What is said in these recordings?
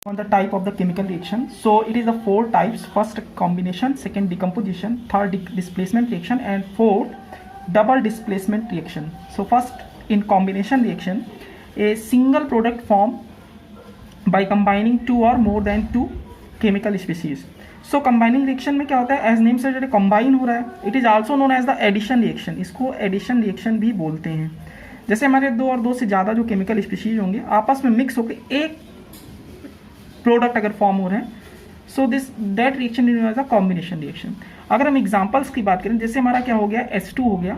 On the type of the chemical reaction, so it is the four types: first combination, second decomposition, third displacement reaction, and fourth double displacement reaction. So first, in combination reaction, a single product form by combining two or more than two chemical species. So combining reaction में क्या होता है, as name से जो combine हो रहा है, it is also known as the addition reaction. इसको एडिशन रिएक्शन भी बोलते हैं. जैसे हमारे दो और दो से ज़्यादा जो केमिकल स्पीशीज होंगे आपस में मिक्स होकर एक प्रोडक्ट अगर फॉर्म हो रहे हैं, so this that reaction is the combination reaction. अगर हम एग्जांपल्स की बात करें, जैसे हमारा क्या हो गया, H2 हो गया,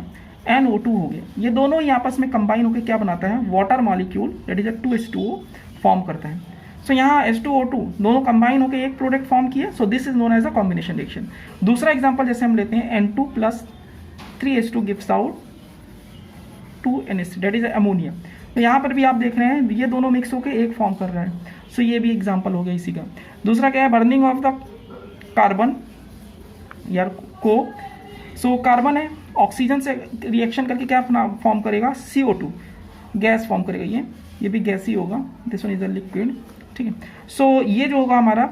NO2 हो गया, ये दोनों ही आपस में कंबाइन होकर क्या बनाता है, water molecule that is a 2H2O form करता है. सो यहाँ H2O2 दोनों कंबाइन होकर एक प्रोडक्ट फॉर्म किए, so this is known as a combination reaction. दूसरा एग्जाम्पल जैसे हम लेते हैं, N2 plus 3H2 gives out 2NH that is ammonia. तो यहाँ पर भी आप देख रहे हैं ये दोनों मिक्स होकर एक फॉर्म कर रहा है. सो ये भी एग्जांपल हो गया इसी का. दूसरा क्या है, बर्निंग ऑफ द कार्बन या कोक. सो कार्बन है, ऑक्सीजन से रिएक्शन करके क्या फॉर्म करेगा, CO2 गैस फॉर्म करेगा. ये भी गैस ही होगा, this one is the liquid. ठीक है. सो ये जो होगा हमारा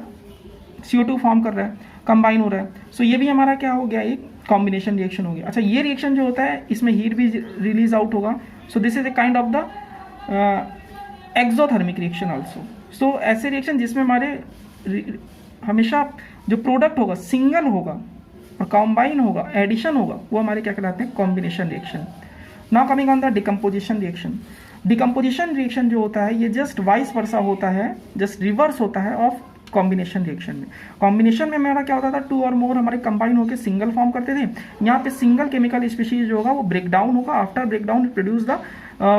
CO2 फॉर्म कर रहा है, कंबाइन हो रहा है. सो ये भी हमारा क्या हो गया, एक कॉम्बिनेशन रिएक्शन हो गया. अच्छा, ये रिएक्शन जो होता है इसमें हीट भी रिलीज आउट होगा. So this is a kind of the exothermic reaction also. So ऐसे रिएक्शन जिसमें हमारे हमेशा जो प्रोडक्ट होगा सिंगल होगा और कॉम्बाइन होगा, एडिशन होगा, वो हमारे क्या कहलाते हैं, combination reaction. Now coming on the decomposition reaction. Decomposition reaction जो होता है ये जस्ट वाइस वर्सा होता है, जस्ट रिवर्स होता है ऑफ कॉम्बिनेशन रिएक्शन में. कॉम्बिनेशन में हमारा क्या होता था, टू और मोर हमारे कंबाइन होकर सिंगल फॉर्म करते थे. यहाँ पे सिंगल केमिकल स्पीशीज जो होगा वो ब्रेक डाउन होगा. After break down it produce the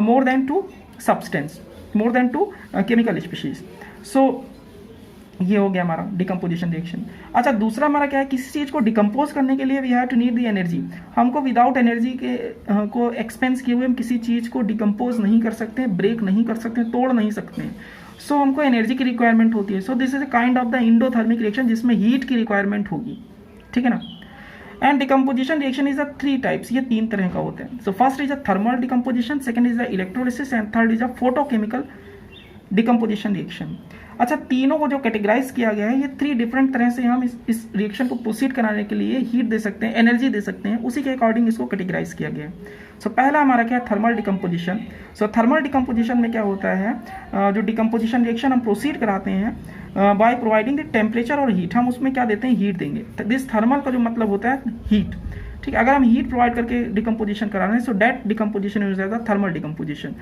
more than two substance, more than two chemical species. So ये हो गया हमारा डिकम्पोजिशन रिएक्शन. अच्छा, दूसरा हमारा क्या है, किसी चीज़ को डिकम्पोज करने के लिए we have to need the energy. हमको विदाउट एनर्जी के को एक्सपेंस किए हुए हम किसी चीज़ को डिकम्पोज नहीं कर सकते, ब्रेक नहीं कर सकते, तोड़ नहीं सकते हैं. सो हमको एनर्जी की रिक्वायरमेंट होती है. सो this is a kind of the endothermic reaction जिसमें हीट की रिक्वायरमेंट होगी. ठीक है ना. And decomposition reaction is a 3 types, ये 3 तरह का होता है. So first is a thermal decomposition, second is the electrolysis and third is a photochemical decomposition reaction. अच्छा, तीनों को जो कैटेगराइज किया गया है, ये 3 डिफरेंट तरह से हम इस रिएक्शन को प्रोसीड कराने के लिए हीट दे सकते हैं, एनर्जी दे सकते हैं, उसी के अकॉर्डिंग इसको कैटेगराइज किया गया है. सो पहला हमारा क्या है, थर्मल डिकम्पोजिशन. सो थर्मल डिकम्पोजिशन में क्या होता है, जो डिकम्पोजिशन रिएक्शन हम प्रोसीड कराते हैं बाय प्रोवाइडिंग द टेम्परेचर और हीट, हम उसमें क्या देते हैं, हीट देंगे. दिस थर्मल का जो मतलब होता है हीट. ठीक है. अगर हम हीट प्रोवाइड करके डिकम्पोजिशन करा रहे हैं, so that decomposition is the thermal decomposition.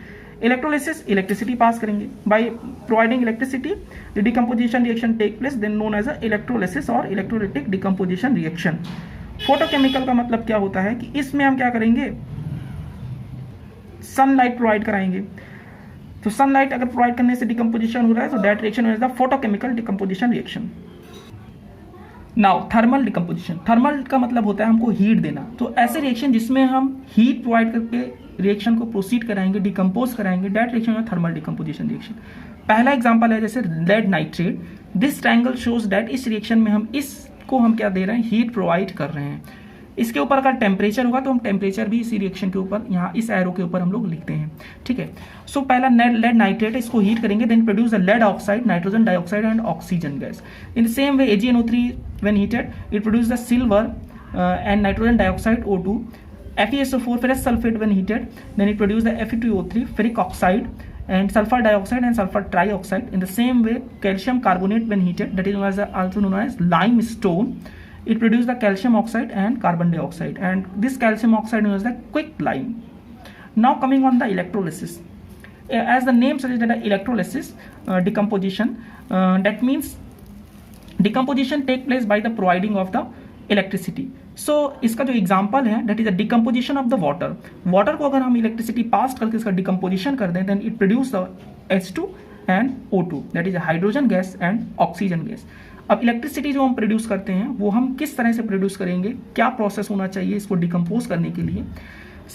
Electrolysis, electricity pass करेंगे. By providing electricity the decomposition reaction take place, then known as a electrolysis और इलेक्ट्रोलिटिक डिकम्पोजिशन रिएक्शन. फोटोकेमिकल का मतलब क्या होता है कि इसमें हम क्या करेंगे, सनलाइट प्रोवाइड कराएंगे. तो सनलाइट अगर प्रोवाइड करने से डिकम्पोजिशन हो रहा है, तो that reaction is the photochemical decomposition reaction. Now thermal decomposition. Thermal का मतलब होता है हमको हीट देना. तो ऐसे रिएक्शन जिसमें हम हीट प्रोवाइड करके रिएक्शन को प्रोसीड कराएंगे, डिकम्पोज कराएंगे, दैट रिएक्शन है थर्मल डिकम्पोजिशन रिएक्शन. पहला एग्जांपल है जैसे lead nitrate. This triangle shows that इस रिएक्शन में हम इसको हम क्या दे रहे हैं, हीट प्रोवाइड कर रहे हैं. इसके ऊपर अगर टेम्परेचर होगा तो हम टेम्परेचर भी इसी रिएक्शन के ऊपर यहाँ इस एरो के ऊपर हम लोग लिखते हैं. ठीक है. सो पहला लेड नाइट्रेट, इसको हीट करेंगे, then produce the lead oxide, nitrogen dioxide and oxygen gas. In the same way AgNO3 when heated it produce the silver and nitrogen dioxide O2. FeSO4 ferrous sulfate when heated, then it produces the Fe2O3 ferric oxide and sulfur dioxide and sulfur trioxide. In the same way, calcium carbonate when heated, that is also known as limestone, it produces the calcium oxide and carbon dioxide, and this calcium oxide is known as the quicklime. Now coming on the electrolysis. As the name suggests, that electrolysis decomposition, that means decomposition take place by the providing of the electricity. सो इसका जो example है that is a decomposition of the water. Water को अगर हम electricity pass करके इसका decomposition कर दें, then it produce the H2 and O2 that is hydrogen gas and oxygen gas. अब इलेक्ट्रिसिटी जो हम प्रोड्यूस करते हैं वो हम किस तरह से प्रोड्यूस करेंगे, क्या प्रोसेस होना चाहिए इसको डिकम्पोज करने के लिए.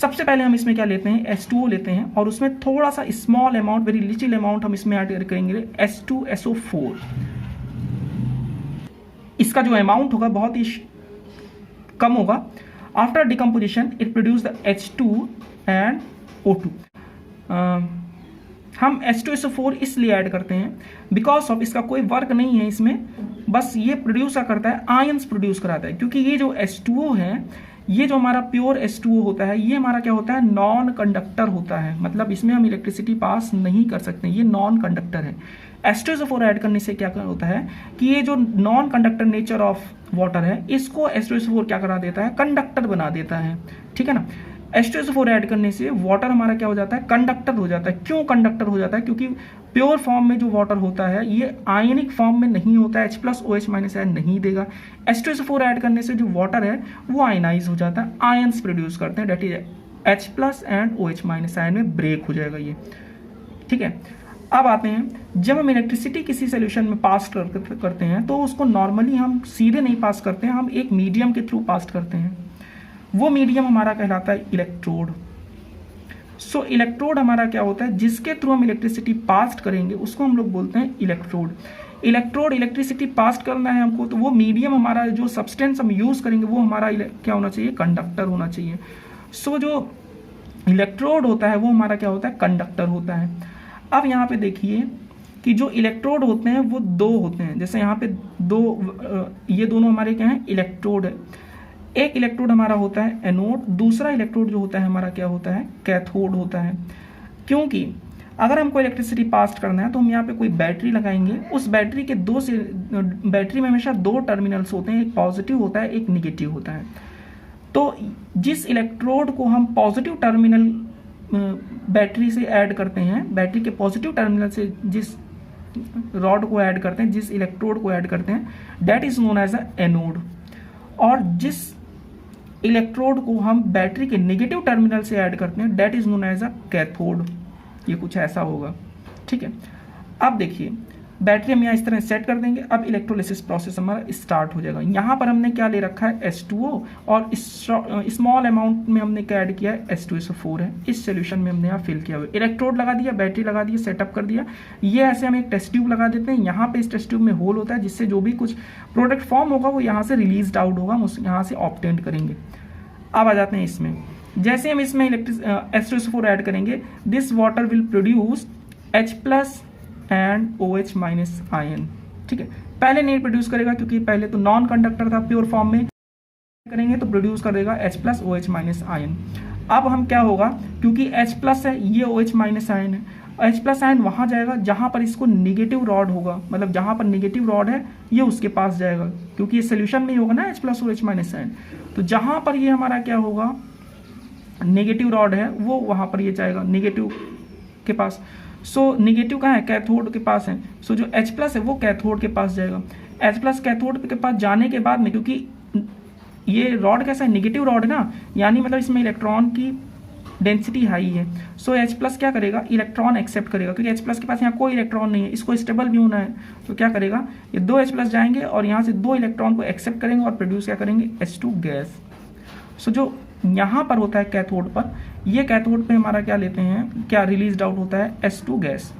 सबसे पहले हम इसमें क्या लेते हैं, H2O लेते हैं और उसमें थोड़ा सा small amount, very little amount हम इसमें ऐड करेंगे H2SO4. इसका जो अमाउंट होगा बहुत ही कम होगा. After decomposition it produce the H2 and O2. हम H2SO4 इसलिए ऐड करते हैं बिकॉज ऑफ इसका कोई वर्क नहीं है इसमें, बस ये प्रोड्यूस करता है, आयंस प्रोड्यूस कराता है। क्योंकि ये जो H2O है, ये जो हमारा प्योर H2O होता है, ये हमारा क्या होता है, नॉन कंडक्टर होता है, मतलब इसमें हम इलेक्ट्रिसिटी पास नहीं कर सकते, ये नॉन कंडक्टर है। H2SO4 ऐड करने से क्या होता है कि ये जो non conductor nature of water है, इसको H2SO4 क्या करा देता है, कंडक्टर बना देता है, ठीक है ना। H2SO4 ऐड करने से वाटर हमारा क्या हो जाता है, कंडक्टर हो जाता है। क्यों कंडक्टर हो जाता है, क्योंकि प्योर फॉर्म में जो वाटर होता है ये आयनिक फॉर्म में नहीं होता है, H+OH- आयन नहीं देगा। H2SO4 ऐड करने से जो वाटर है वो आयनाइज हो जाता है, आयंस प्रोड्यूस करते हैं, that is H+ and OH- ion में ब्रेक हो जाएगा ये, ठीक है। अब आते हैं, जब हम इलेक्ट्रिसिटी किसी सोल्यूशन में पास करते हैं तो उसको नॉर्मली हम सीधे नहीं पास करते हैं, हम एक मीडियम के थ्रू पास करते हैं। वो मीडियम हमारा कहलाता है इलेक्ट्रोड। सो इलेक्ट्रोड हमारा क्या होता है, जिसके थ्रू हम इलेक्ट्रिसिटी पास करेंगे उसको हम लोग बोलते हैं इलेक्ट्रोड। इलेक्ट्रोड इलेक्ट्रिसिटी पास करना है हमको, तो वो मीडियम हमारा जो सब्सटेंस हम यूज करेंगे वो हमारा क्या होना चाहिए, कंडक्टर होना चाहिए। सो जो इलेक्ट्रोड होता है वो हमारा क्या होता है, कंडक्टर होता है। अब यहाँ पे देखिए कि जो इलेक्ट्रोड होते हैं वो दो होते हैं, जैसे यहाँ पे दो, ये दोनों हमारे क्या हैं, इलेक्ट्रोड है। एक इलेक्ट्रोड हमारा होता है एनोड, दूसरा इलेक्ट्रोड जो होता है हमारा क्या होता है, कैथोड होता है। क्योंकि अगर हमको इलेक्ट्रिसिटी पास करना है तो हम यहाँ पे कोई बैटरी लगाएंगे, उस बैटरी के बैटरी में हमेशा दो टर्मिनल्स होते हैं, एक पॉजिटिव होता है, एक निगेटिव होता है। तो जिस इलेक्ट्रोड को हम पॉजिटिव टर्मिनल बैटरी से ऐड करते हैं, बैटरी के पॉजिटिव टर्मिनल से जिस रॉड को ऐड करते हैं, जिस इलेक्ट्रोड को ऐड करते हैं, that is known as a anode. और जिस इलेक्ट्रोड को हम बैटरी के नेगेटिव टर्मिनल से ऐड करते हैं, that is known as a cathode. ये कुछ ऐसा होगा, ठीक है। अब देखिए, बैटरी हम यहाँ इस तरह सेट कर देंगे, अब इलेक्ट्रोलिसिस प्रोसेस हमारा स्टार्ट हो जाएगा। यहाँ पर हमने क्या ले रखा है, H2O, और स्मॉल अमाउंट में हमने क्या ऐड किया है, H2SO4 है। इस सोल्यूशन में हमने यहाँ फिल किया हुआ, इलेक्ट्रोड लगा दिया, बैटरी लगा दिया, सेटअप कर दिया। ये ऐसे हम एक टेस्ट ट्यूब लगा देते हैं, यहाँ पे इस टेस्ट ट्यूब में होल होता है, जिससे जो भी कुछ प्रोडक्ट फॉर्म होगा वो यहाँ से रिलीज आउट होगा, हम यहाँ से ऑब्टेन करेंगे। अब आ जाते हैं इसमें, जैसे हम इसमें H2SO4 ऐड करेंगे, this water will produce H+ and OH- ion, ठीक है। पहले नहीं प्रोड्यूस करेगा क्योंकि पहले तो नॉन कंडक्टर था, प्योर फॉर्म में करेंगे तो प्रोड्यूस करेगा H+ OH- आयन। अब हम क्या होगा, क्योंकि H+ है, ये OH- आयन है, H+ आयन वहां जाएगा जहां पर इसको निगेटिव रॉड होगा, मतलब जहां पर निगेटिव रॉड है ये उसके पास जाएगा, क्योंकि ये सोल्यूशन में ही होगा ना H+ OH- आयन। तो जहां पर ये हमारा क्या होगा, नेगेटिव रॉड है, वो वहां पर ये जाएगा निगेटिव के पास। सो निगेटिव कहाँ है, कैथोड के पास है। सो जो H+ है वो कैथोड के पास जाएगा। H+ कैथोड के पास जाने के बाद में, क्योंकि ये रॉड कैसा है, निगेटिव रॉड है ना, यानी मतलब इसमें इलेक्ट्रॉन की डेंसिटी हाई है। सो H+ क्या करेगा, इलेक्ट्रॉन एक्सेप्ट करेगा, क्योंकि H+ के पास यहाँ कोई इलेक्ट्रॉन नहीं है, इसको स्टेबल भी होना है। तो क्या करेगा, ये दो H+ जाएंगे और यहाँ से दो इलेक्ट्रॉन को एक्सेप्ट करेंगे और प्रोड्यूस क्या करेंगे, H2 गैस। सो जो यहाँ पर होता है कैथोड पर, ये कैथोड पे हमारा क्या लेते हैं, क्या रिलीज आउट होता है, H2 गैस।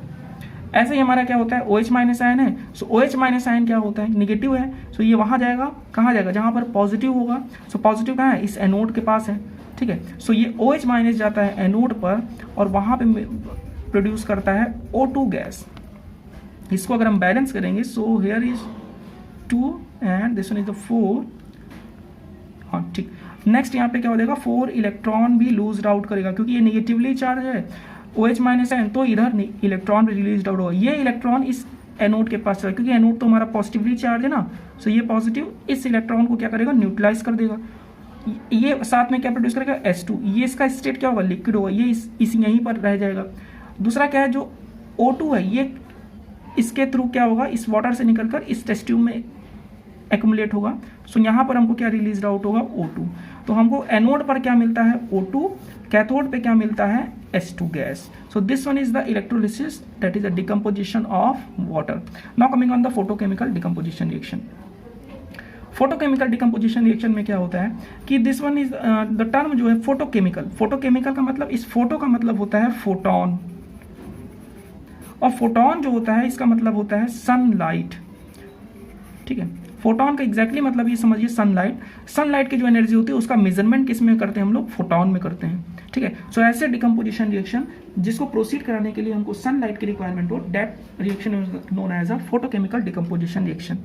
ऐसे ही हमारा क्या होता है, OH- आयन है। सो OH- आयन क्या होता है, निगेटिव है। सो ये वहां जाएगा, कहाँ जाएगा, जहां पर पॉजिटिव होगा। सो पॉजिटिव कहाँ है, इस एनोड के पास है, ठीक है। सो ये OH- जाता है एनोड पर और वहां पे प्रोड्यूस करता है O2 गैस। इसको अगर हम बैलेंस करेंगे, so here is 2 and this one is the 4, हाँ ठीक। नेक्स्ट यहाँ पे क्या हो जाएगा, 4 इलेक्ट्रॉन भी लूज आउट करेगा, क्योंकि ये निगेटिवली चार्ज है OH- आयन, तो इधर इलेक्ट्रॉन भी रिलीज आउट होगा। ये इलेक्ट्रॉन इस एनोड के पास चलेगा, क्योंकि एनोड तो हमारा पॉजिटिवली चार्ज है ना। सो ये पॉजिटिव इस इलेक्ट्रॉन को क्या करेगा, न्यूट्रलाइज कर देगा। ये साथ में क्या प्रोड्यूस करेगा, H2। ये इसका स्टेट क्या होगा, लिक्विड होगा, ये इस यहीं पर रह जाएगा। दूसरा क्या है, जो O2 है, ये इसके थ्रू क्या होगा, इस वाटर से निकलकर इस टेस्ट ट्यूब में एक्युमुलेट होगा। सो यहाँ पर हमको क्या रिलीज आउट होगा, O2। तो हमको एनोड पर क्या मिलता है, O2, कैथोड पे क्या मिलता है, H2 gas. So this one is the electrolysis, that is the decomposition of water. Now coming on the photochemical decomposition reaction. Photochemical decomposition reaction में क्या होता है कि this one is the term जो है फोटोकेमिकल। फोटोकेमिकल का मतलब, इस फोटो का मतलब होता है फोटोन, और फोटोन जो होता है इसका मतलब होता है सनलाइट, ठीक है। फोटोन का एग्जैक्टली मतलब ये समझिए सनलाइट। सनलाइट की जो एनर्जी होती है उसका मेजरमेंट किस में करते हैं हम लोग, फोटोन में करते हैं, ठीक है। सो ऐसे डिकम्पोजिशन रिएक्शन जिसको प्रोसीड कराने के लिए हमको सनलाइट की रिक्वायरमेंट हो, that reaction is known as a photochemical decomposition reaction.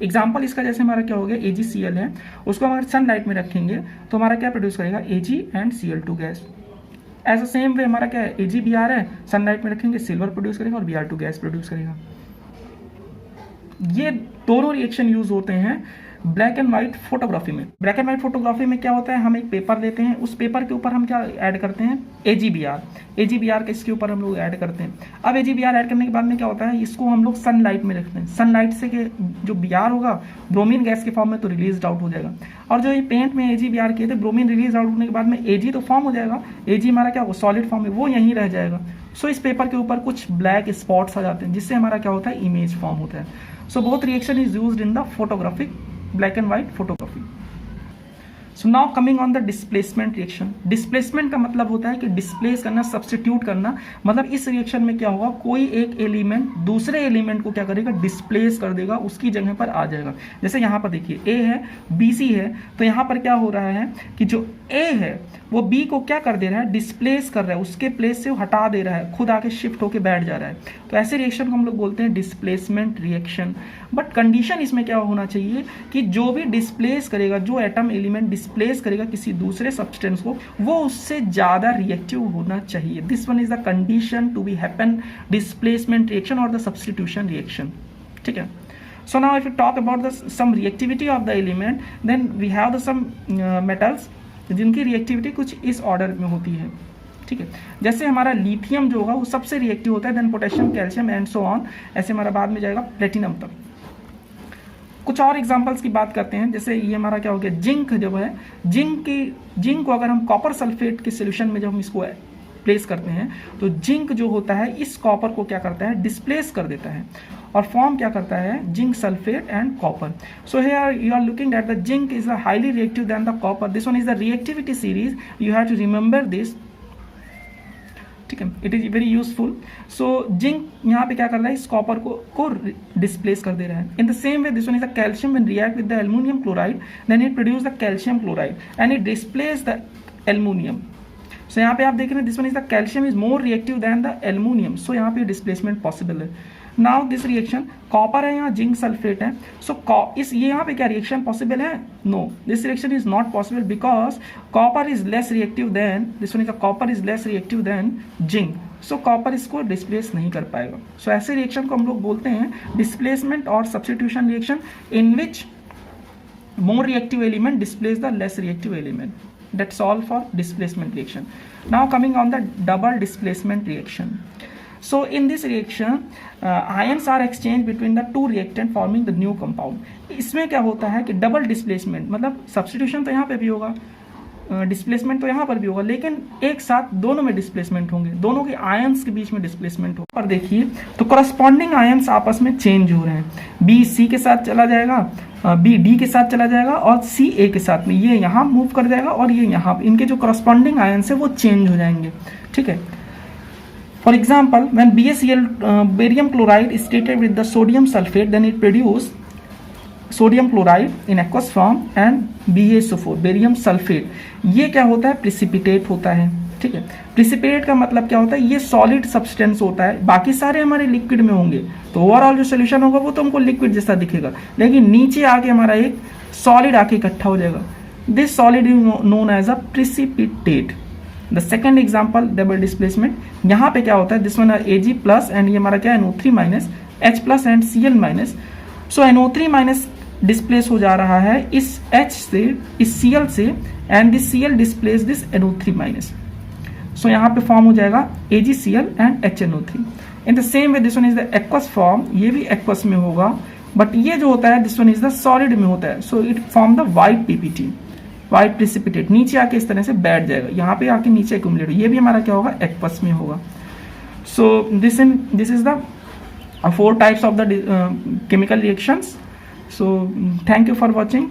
Example इसका जैसे हमारा क्या हो गया, AgCl है, उसको हम अगर सनलाइट में रखेंगे तो हमारा क्या प्रोड्यूस करेगा, Ag and Cl2 gas. As a same way हमारा क्या है, AgBr है, सनलाइट में रखेंगे सिल्वर प्रोड्यूस करेगा और Br2 गैस प्रोड्यूस करेगा। ये दोनों रिएक्शन यूज होते हैं ब्लैक एंड व्हाइट फोटोग्राफी में। ब्लैक एंड व्हाइट फोटोग्राफी में क्या होता है, हम एक पेपर लेते हैं, उस पेपर के ऊपर हम क्या ऐड करते हैं, AgBr के इसके ऊपर हम लोग ऐड करते हैं। अब AgBr ऐड करने के बाद में क्या होता है, इसको हम लोग सनलाइट में रखते हैं। सनलाइट से जो Br होगा ब्रोमीन गैस के फॉर्म में तो रिलीज आउट हो जाएगा, और जो ये पेंट में AgBr किए थे, ब्रोमीन रिलीज आउट होने के बाद में Ag तो फॉर्म हो जाएगा, Ag हमारा क्या होगा, सॉलिड फॉर्म में, वो यहीं रह जाएगा। सो इस पेपर के ऊपर कुछ ब्लैक स्पॉट्स आ जाते हैं, जिससे हमारा क्या होता है, इमेज फॉर्म होता है। So both reaction is used in the photographic black and white photography. So now coming on the displacement reaction. Displacement का मतलब होता है कि डिस्प्लेस करना, सब्स्टिट्यूट करना। मतलब इस रिएक्शन में क्या होगा, कोई एक एलिमेंट दूसरे एलिमेंट को क्या करेगा, डिस्प्लेस कर देगा, उसकी जगह पर आ जाएगा। जैसे यहाँ पर देखिए A है, BC है, तो यहाँ पर क्या हो रहा है कि जो A है वो B को क्या कर दे रहा है, डिस्प्लेस कर रहा है, उसके प्लेस से वो हटा दे रहा है, खुद आके शिफ्ट होके बैठ जा रहा है। तो ऐसे रिएक्शन को हम लोग बोलते हैं डिस्प्लेसमेंट रिएक्शन। बट कंडीशन इसमें क्या होना चाहिए कि जो भी डिस्प्लेस करेगा, जो एटम एलिमेंट डिस्प्लेस करेगा किसी दूसरे सब्सटेंस को, वो उससे ज़्यादा रिएक्टिव होना चाहिए। This one is the condition to be happen displacement reaction और द सब्स्टिट्यूशन रिएक्शन। ठीक है। So now if we talk about the some reactivity of the element, then we have the some metals जिनकी reactivity कुछ इस order में होती है। ठीक है, जैसे हमारा लिथियम जो होगा वो सबसे रिएक्टिव होता है, then potassium, calcium and so on, ऐसे हमारा बाद में जाएगा प्लेटिनम तक। कुछ और एग्जांपल्स की बात करते हैं, जैसे ये हमारा क्या हो गया, जिंक जो है, जिंक को अगर हम कॉपर सल्फेट के सोल्यूशन में जब हम इसको प्लेस करते हैं तो जिंक जो होता है इस कॉपर को क्या करता है, डिस्प्लेस कर देता है और फॉर्म क्या करता है, zinc sulphate and copper. So here you are looking at the zinc is highly reactive than the copper. This one is the reactivity series, you have to remember this. ठीक है, it is very useful. So zinc यहाँ पे क्या कर रहा है, इस copper को डिस्प्लेस कर दे रहा है। In the same way this one is the calcium, when react with the aluminium chloride then it produce the calcium chloride and it displace the aluminium. So यहाँ पे आप देख रहे हैं this one is the calcium is more reactive than the aluminium, so यहाँ पे displacement possible है। Now this reaction, copper है यहाँ, जिंक सल्फेट है, सो इस ये यहाँ पे क्या रिएक्शन पॉसिबल है, no, this reaction is not possible because copper is less reactive than this one is the copper is less reactive than zinc, so copper इसको डिस्प्लेस नहीं कर पाएगा। सो ऐसे रिएक्शन को हम लोग बोलते हैं डिस्प्लेसमेंट और substitution reaction, in which more reactive element displace the less reactive element. That's all for displacement reaction. Now coming on the double displacement reaction. So in this reaction ions are exchanged between the two reactant forming the new compound. इसमें क्या होता है कि double displacement, मतलब substitution तो यहाँ पे भी होगा, डिस्प्लेसमेंट तो यहाँ पर भी होगा, लेकिन एक साथ दोनों में डिस्प्लेसमेंट होंगे, दोनों के आयंस के बीच में डिस्प्लेसमेंट होगा। पर देखिए तो करस्पॉन्डिंग आयंस आपस में चेंज हो रहे हैं, बी सी के साथ चला जाएगा, बी डी के साथ चला जाएगा और सी ए के साथ में, ये यहाँ मूव कर जाएगा और ये यहाँ, इनके जो करस्पॉन्डिंग आयंस है वो चेंज हो जाएंगे। ठीक है, for example when BaCl barium chloride is treated with the sodium sulfate then it produce sodium chloride in aqueous form and BaSO4 barium sulphate. ये क्या होता है, प्रिसिपिटेट होता है। ठीक है, प्रिसिपिटेट का मतलब क्या होता है, ये सॉलिड सब्सटेंस होता है, बाकी सारे हमारे लिक्विड में होंगे तो ओवरऑल जो सोल्यूशन होगा वो तो हमको लिक्विड जैसा दिखेगा, लेकिन नीचे आके हमारा एक सॉलिड आके इकट्ठा हो जाएगा। This solid is known as a precipitate. The second example double displacement, यहाँ पे क्या होता है, this one Ag plus and ये हमारा क्या है NO3 minus, H plus and Cl minus. So NO3 minus displace हो जा रहा है इस H से, इस Cl से, and this Cl displace this NO3 minus. So यहाँ पे फॉर्म हो जाएगा AgCl and HNO3। In the same way this one is the aqueous form, ये भी एक्वस में होगा, बट ये जो होता है this one is the solid में होता है, so it form the white PPT, white precipitate, नीचे आके इस तरह से बैठ जाएगा, यहाँ पे आके नीचे एक्यूमुलेट, ये भी हमारा क्या होगा, एक्वस में होगा। So this is the 4 types of the chemical reactions. So thank you for watching.